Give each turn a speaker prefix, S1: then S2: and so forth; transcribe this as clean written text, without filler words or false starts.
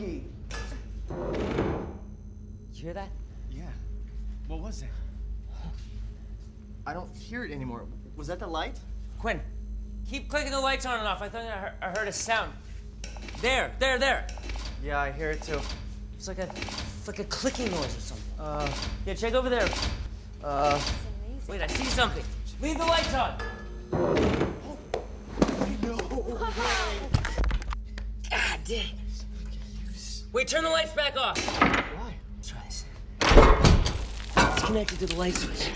S1: monkey.
S2: You hear that?
S1: Yeah. What was it? I don't hear it anymore. Was that the light?
S2: Quinn, keep clicking the lights on and off. I thought I heard a sound. There.
S1: Yeah, I hear it too.
S2: It's like a clicking noise or something. Yeah, check over there. Wait, I see something. Leave the lights on.
S1: No way.
S2: Ah, dang. Wait, turn the lights back off.
S1: Why?
S2: Try this. It's connected to the light switch.